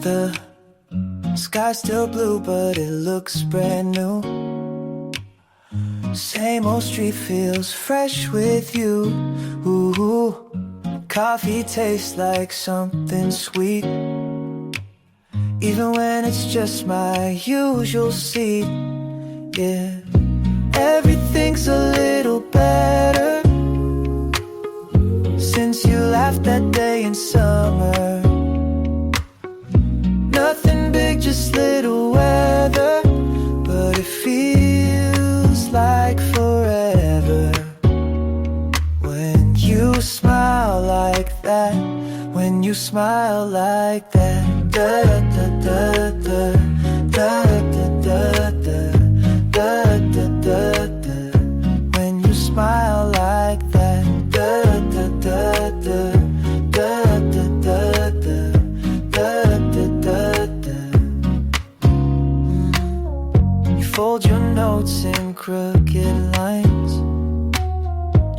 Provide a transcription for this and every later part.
The sky's still blue, but it looks brand new. Same old street feels fresh with you. Ooh, coffee tastes like something sweet, even when it's just my usual seat. Yeah, everything's a little better since you laughed that day in summer. Nothing big, just little weather, but it feels like forever when you smile like that. When you smile like that. Da da da da da da da da da da da da. When you smile like that. Da da da da da da da da da da. You fold your notes in crooked lines,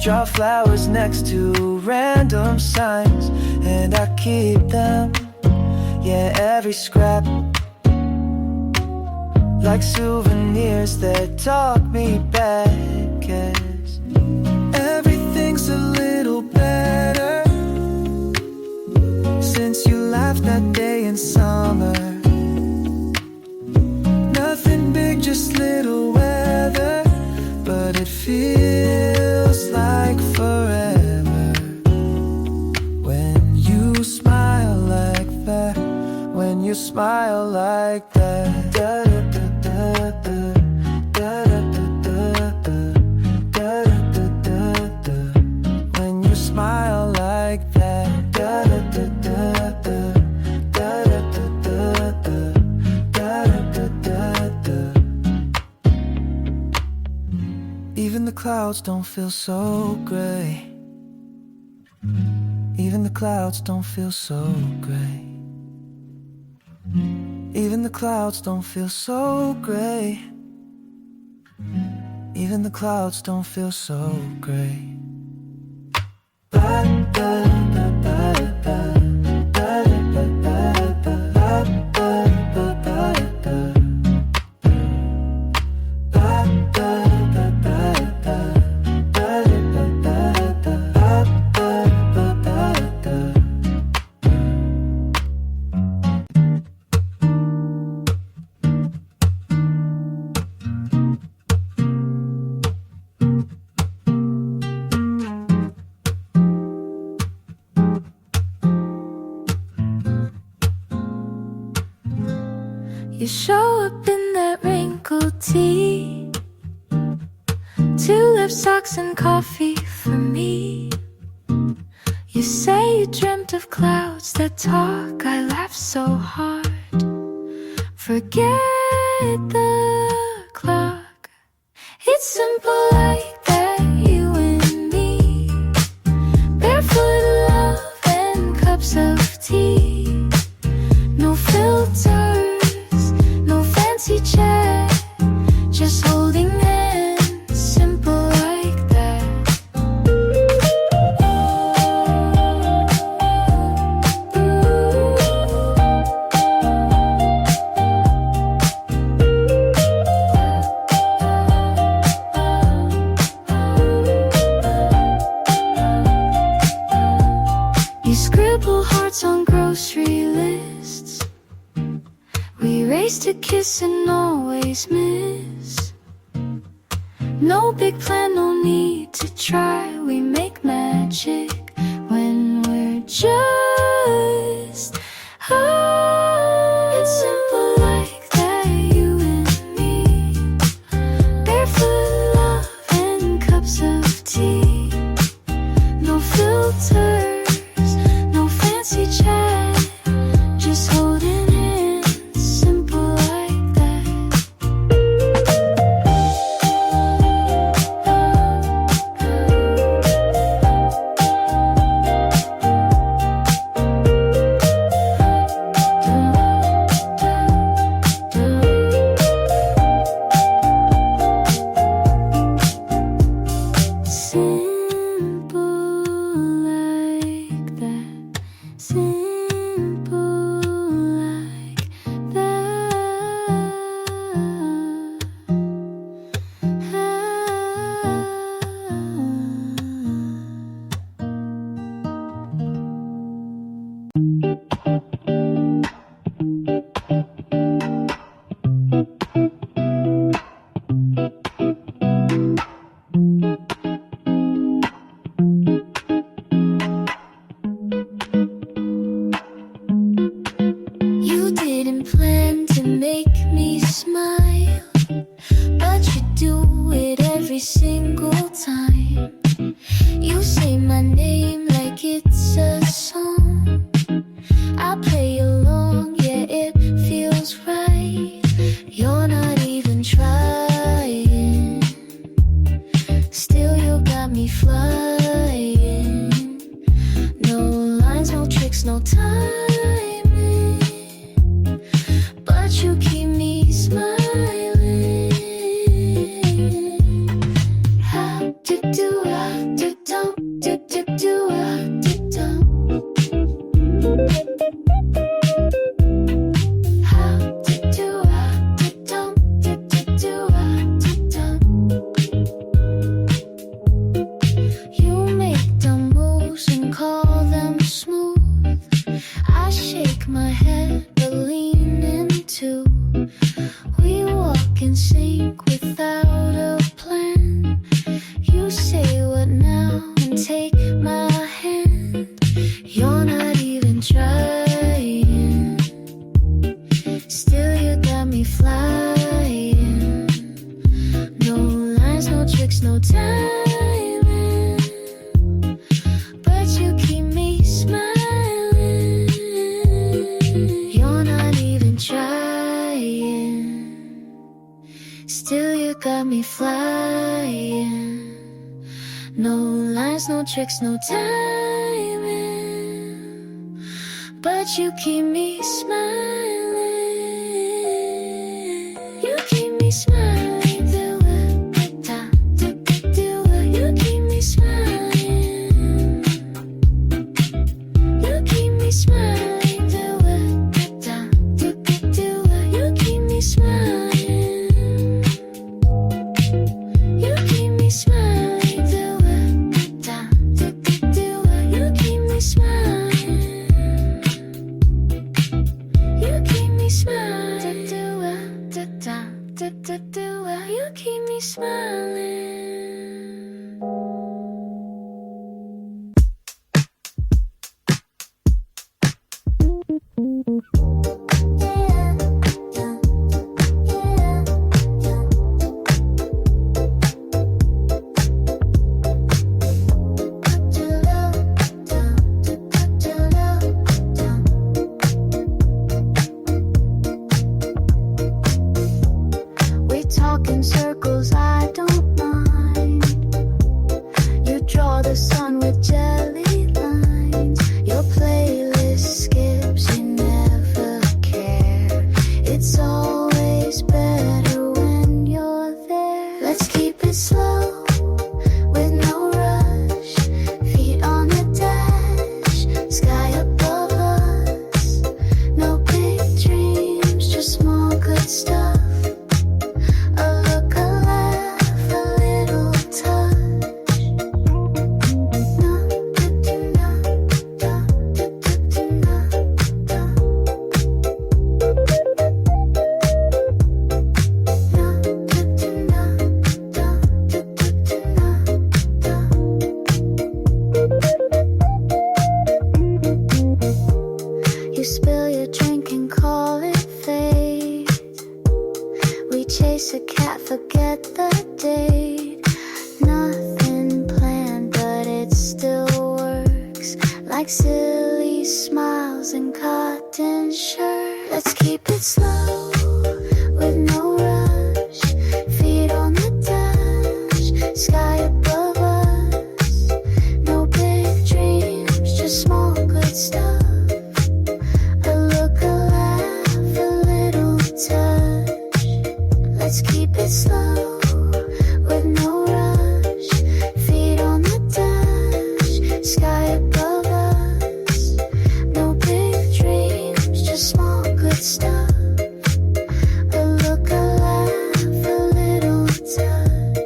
draw flowers next to random signs, and I keep them, yeah, every scrap, like souvenirs that talk me back. 'Cause everything's a little better since you laughed that day in summer. Nothing big, just little weather, but it feels like forever when you smile like that. When you smile like that. Da da da da da da da da da da. When you smile like that. Da da da da da da da da da. Even the clouds don't feel so gray. Even the clouds don't feel so gray. Even the clouds don't feel so gray. Even the clouds don't feel so gray. You show up in that wrinkled tee, 2 lip socks and coffee for me. You say you dreamt of clouds that talk. I laugh so hard. Forget the clock. It's simple like that, you and me. Barefoot love and cups of tea. No filters, no fancy chat, just holding hands, simple like that. You scribble hearts on grocery lists. We race to kiss and always miss. No big plan, no need to try. We make magic when we're just it's simple like that, you and me. Barefoot love and cups of tea. No filters, no fancy chat, just holding hands, simple like that. single time. You say my name like it's a song. I play along, yeah, it feels right. You're not even trying. Still, you got me flying. No lines, no tricks, no timing. But you keep me smiling. How to do I do do I do How to do I do I You make the moves and call them smooth. I shake my head but lean into. We walk in sync without a plan. You say what now and take my hand. You're not even trying. Still you got me flying. No lines, no tricks, no timing. But you keep me smiling. You're not even trying. Still you got me flying. No lines, no tricks, no timing. But you keep me smiling. You keep me smiling. Do it, do it. You keep me smiling. You keep me smiling. Do it, do it. You keep me smiling. You keep me smiling. Do it, you keep me smiling. You keep me smiling. You keep me smiling. We talk in circles, I don't mind. You draw the sun with jelly lines. Your playlist skips, you never care. It's always better when you're there. Let's keep it slow, with no rush. Feet on the dash, sky above us. No big dreams, just small good stuff. A look, a laugh, a little touch. Na, da, da, na, da, da, da, na, da. Na, da, da, na, da, da, da, na. You spill your drink and call it fate. We chase a cat, forget the date. Nothing planned, but it still works. Like silly smiles and cotton shirts. Let's keep it slow, with no rush. Feet on the dash, sky above us. No big dreams, just small good stuff. A look, a laugh, a little touch. Let's keep it slow, with no rush. Feet on the dash, sky above us. No big dreams, just small good stuff. A look, a laugh, a little touch.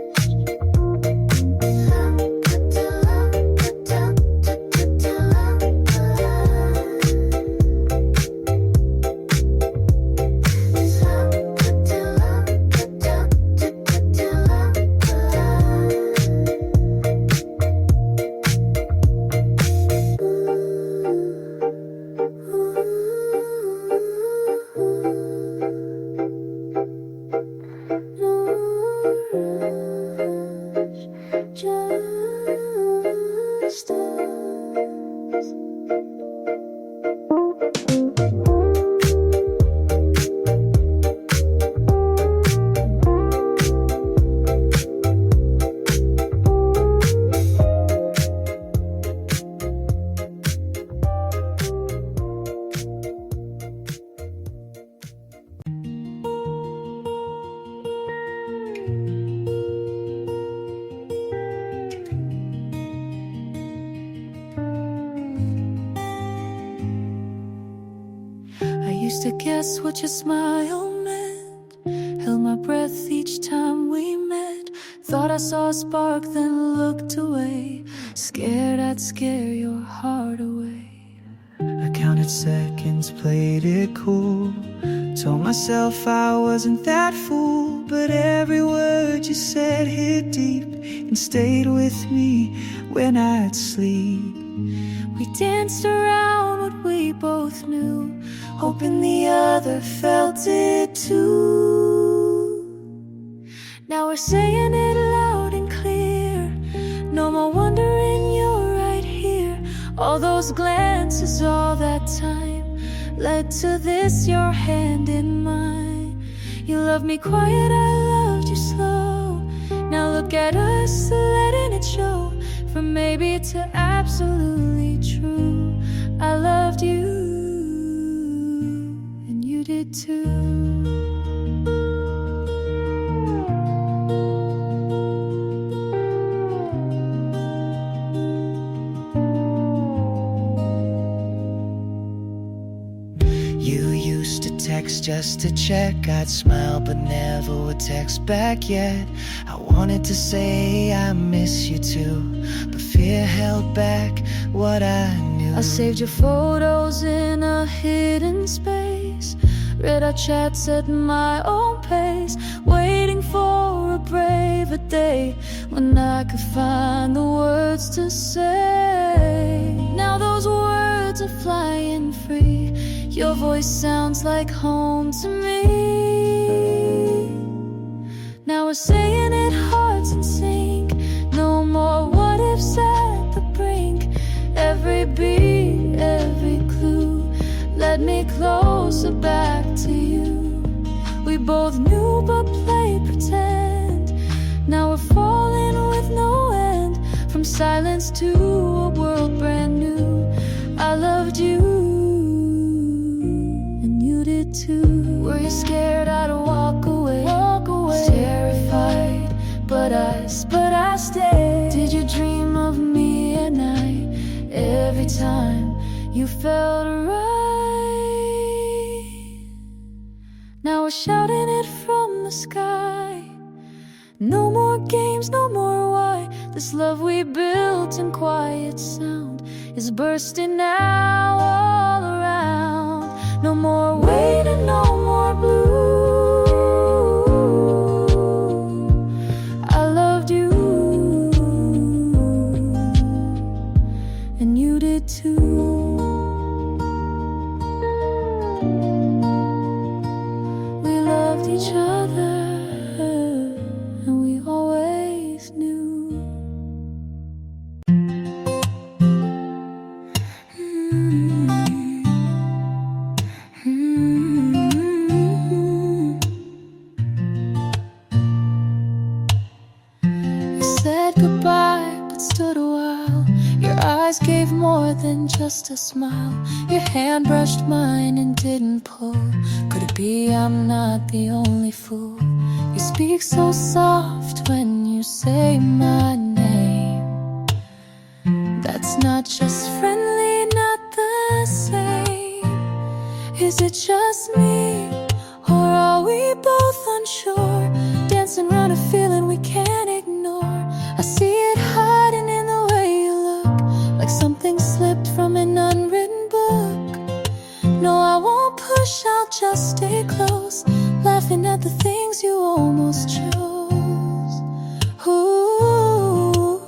to guess what your smile meant. Held my breath each time we met. Thought I saw a spark, then looked away. Scared I'd scare your heart away. I counted seconds, played it cool. Told myself I wasn't that fool. But every word you said hit deep and stayed with me when I'd sleep. We danced around what we both knew, hoping the other felt it too. Now we're saying it loud and clear. No more wondering, you're right here. All those glances, all that time led to this, your hand in mine. You loved me quiet, I loved you slow. Now look at us, letting it show. From maybe to absolutely true. I loved you, and you did too. You used to text just to check. I'd smile but never would text back yet. I wanted to say I miss you too, but fear held back what I knew. I saved your photos in a hidden space, read our chats at my own pace, waiting for a braver day when I could find the words to say. Now those words are flying free. Your voice sounds like home to me. Now we're saying it hearts in sync. No more what ifs at the brink. Every beat, every clue led me closer back to you. We both knew but played pretend. Now we're falling with no end. From silence to a world brand new. I loved you, too. Were you scared I'd walk away? Walk away. Terrified, but I stayed. Did you dream of me at night? Every time you felt right. Now we're shouting it from the sky. No more games, no more why. This love we built in quiet sound is bursting now all around. No more waiting, no more blue. I loved you, and you did too. We loved each other, and we always knew. Goodbye, but stood a while. Your eyes gave more than just a smile. Your hand brushed mine and didn't pull. Could it be I'm not the only fool? You speak so soft when you say my name. That's not just friendly, not the same. Is it just me, or are we both unsure? Dancing around a feeling we can't ignore. I see it hiding in the way you look, like something slipped from an unwritten book. No, I won't push, I'll just stay close, laughing at the things you almost chose. Ooh,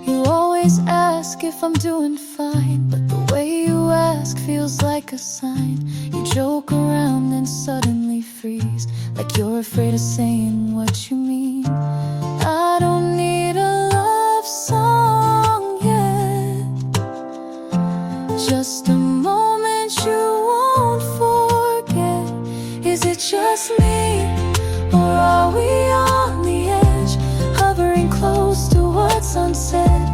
you always ask if I'm doing fine, but the way you ask feels like a sign. You joke around and suddenly freeze, like you're afraid of saying what you mean. I don't need a love song yet, just a moment you won't forget. Is it just me, or are we on the edge, hovering close to what's unsaid?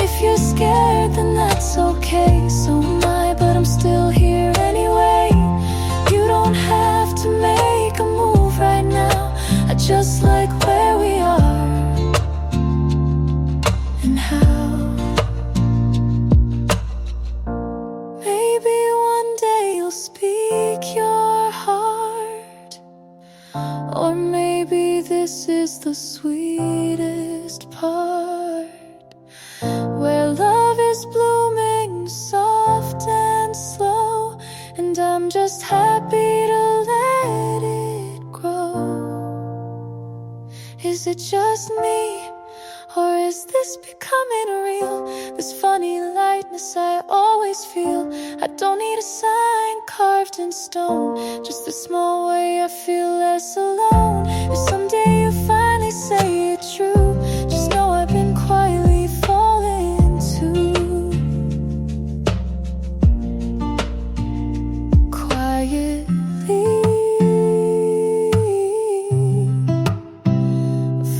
If you're scared, then that's okay. So am I, but I'm still here anyway. You don't have to make a move right now. I just like where we are and how. Maybe one day Or maybe this is the sweetest part, where love is blooming soft and slow, and I'm just happy to let it grow. Is it just me, or is this becoming real? This funny lightness I always feel. I don't need a sign carved in stone, just a small way I feel less alone. If someday you finally say it true, just know I've been quietly falling too. Quietly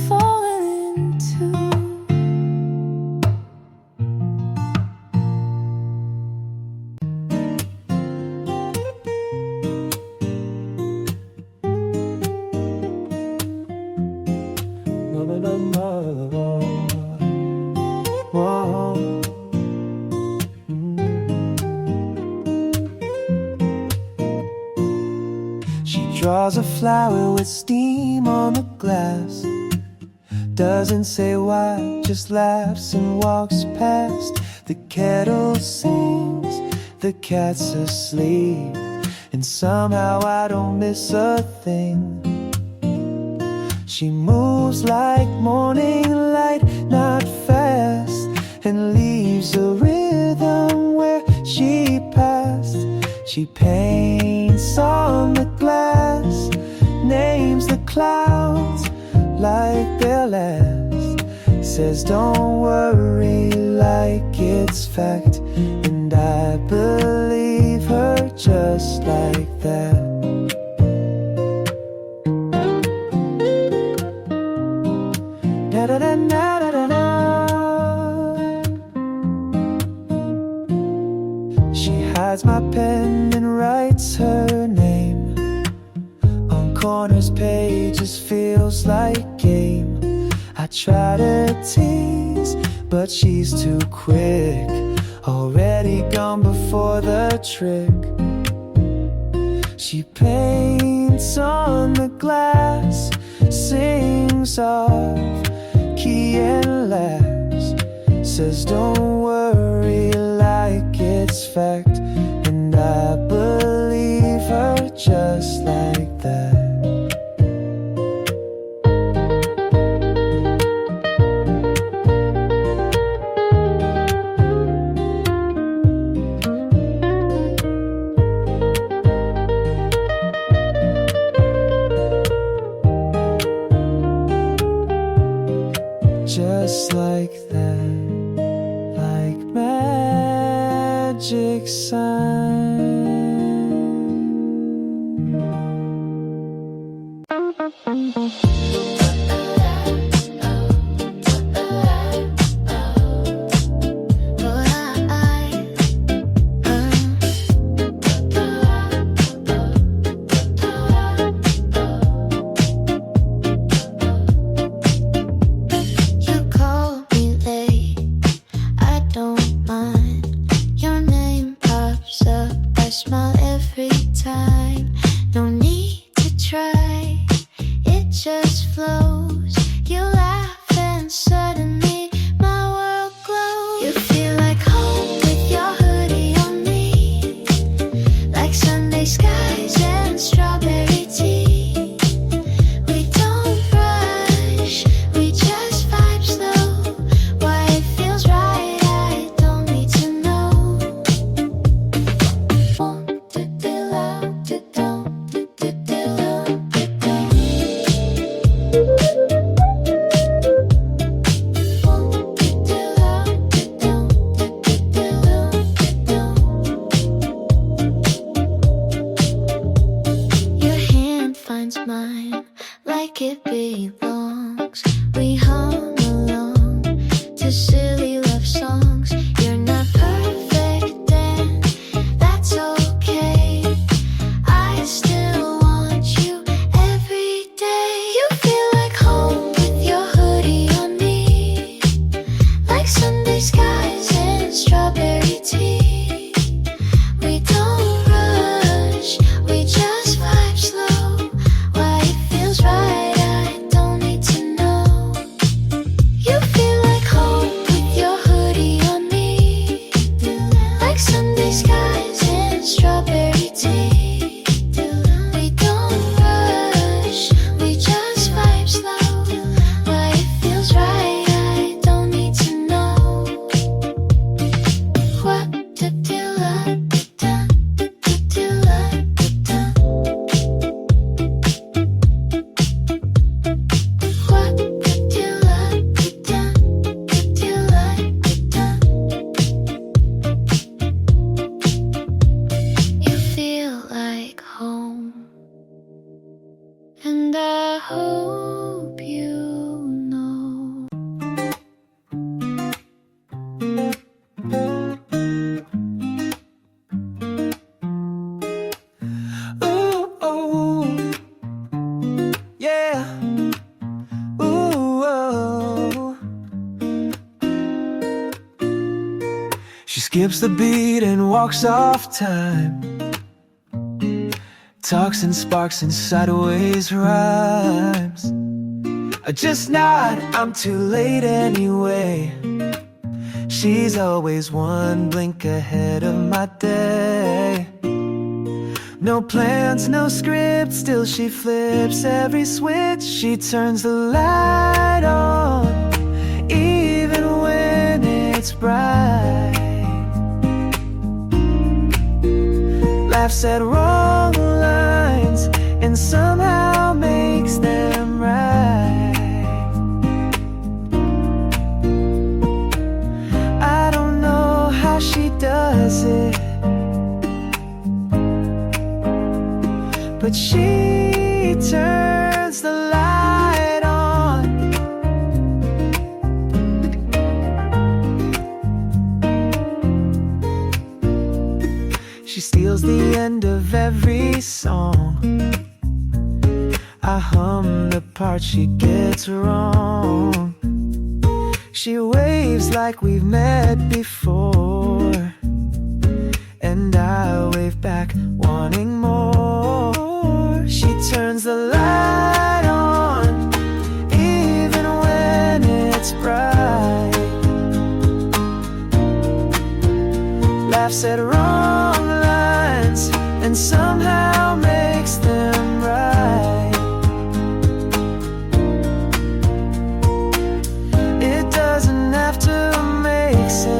falling too. She draws a flower with steam on the glass, doesn't say why, just laughs and walks past. The kettle sings, the cat's asleep, and somehow I don't miss a thing. She moves like morning light, not fast, and leaves a rhythm where she passed. She paints on the glass, names the clouds like they're last, says don't worry like it's fact, and I believe her just like that. Da da da da da da. She hides my pen and writes her name on corners, pages, feels like game. I try to tease, but she's too quick, already gone before the trick. She paints on the glass, sings off key and laughs, says don't worry like it's fact, and I believe her just like that. Just like that, like magic sign. Right. And I hope you know. Ooh, oh, yeah. Ooh, oh. She skips the beat and walks off time. Talks and sparks and sideways rhymes. I just nod, I'm too late anyway. She's always one blink ahead of my day. No plans, no script, still she flips every switch. She turns the light on, even when it's bright. Laughs at wrong lines and somehow makes them right. I don't know how she does it, but she turns the light on. She steals the end of every song. I hum the part she gets wrong. She waves like we've met before, and I wave back wanting more. She turns the light on, even when it's bright. Laughs at wrong lines and somehow makes them right. It doesn't have to make sense.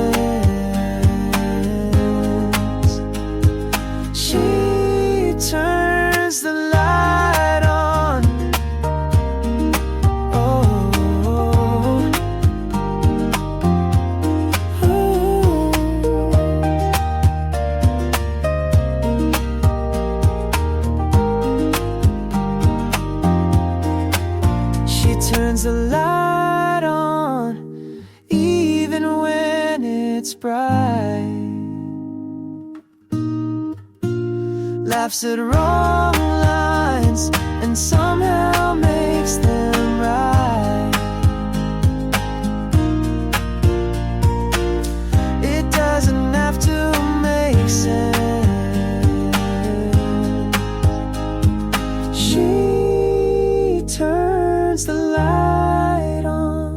She turns the light on. Oh, she turns the light on, even when it's bright. Laughs at wrong lines and somehow makes them right. It doesn't have to make sense. She turns the light on.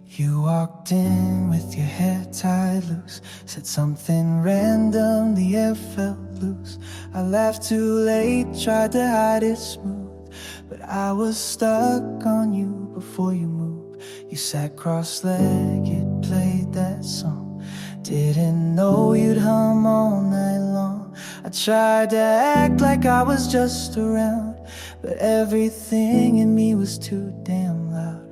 You walked in with your hair tied loose, said something random, the air felt loose. I laughed too late, tried to hide it smooth, but I was stuck on you before you moved. You sat cross-legged, played that song, didn't know you'd hum all night long. I tried to act like I was just around, but everything in me was too damn loud.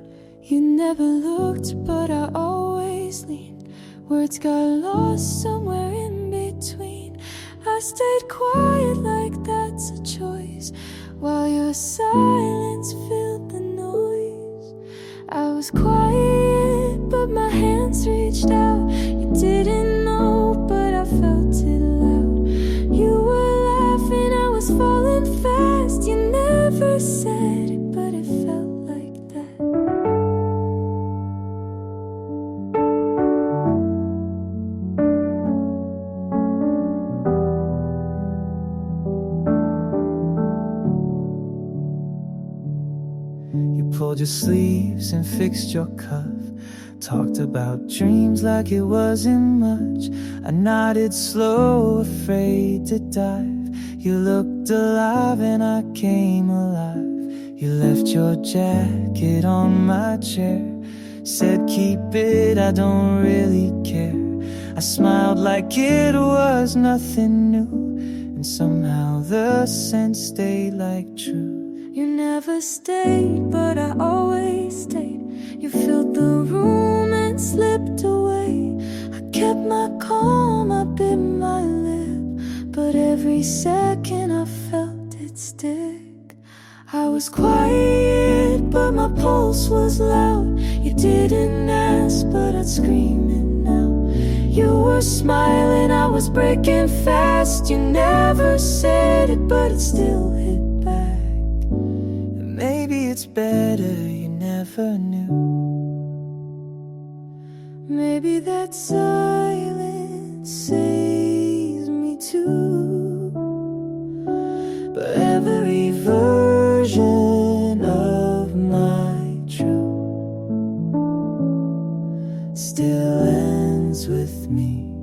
You never looked, but I always leaned. Words got lost somewhere in between. I stayed quiet like that's a choice, while your silence filled the noise. I was quiet, but my hands reached out. You didn't know, but I felt it loud. You were laughing, I was falling fast. You never said it, but it felt like that. Pulled your sleeves and fixed your cuff, talked about dreams like it wasn't much. I nodded slow, afraid to dive. You looked alive and I came alive. You left your jacket on my chair, said keep it, I don't really care. I smiled like it was nothing new, and somehow the scent stayed like true. You never stayed, but I always stayed. You filled the room and slipped away. I kept my calm, I bit my lip, but every second I felt it stick. I was quiet, but my pulse was loud. You didn't ask, but I'd scream it out. You were smiling, I was breaking fast. You never said it, but it still hit back. Maybe it's better you never knew. Maybe that silence saves me too. But every version of my truth still ends with me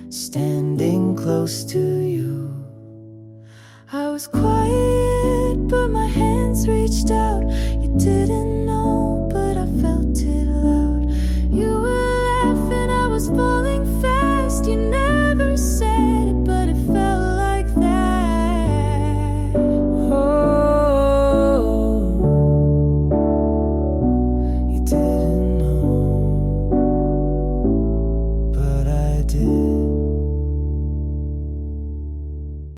standing close to you. I was quiet, but my hands reached out. You didn't know, but I felt it loud. You were laughing, I was falling.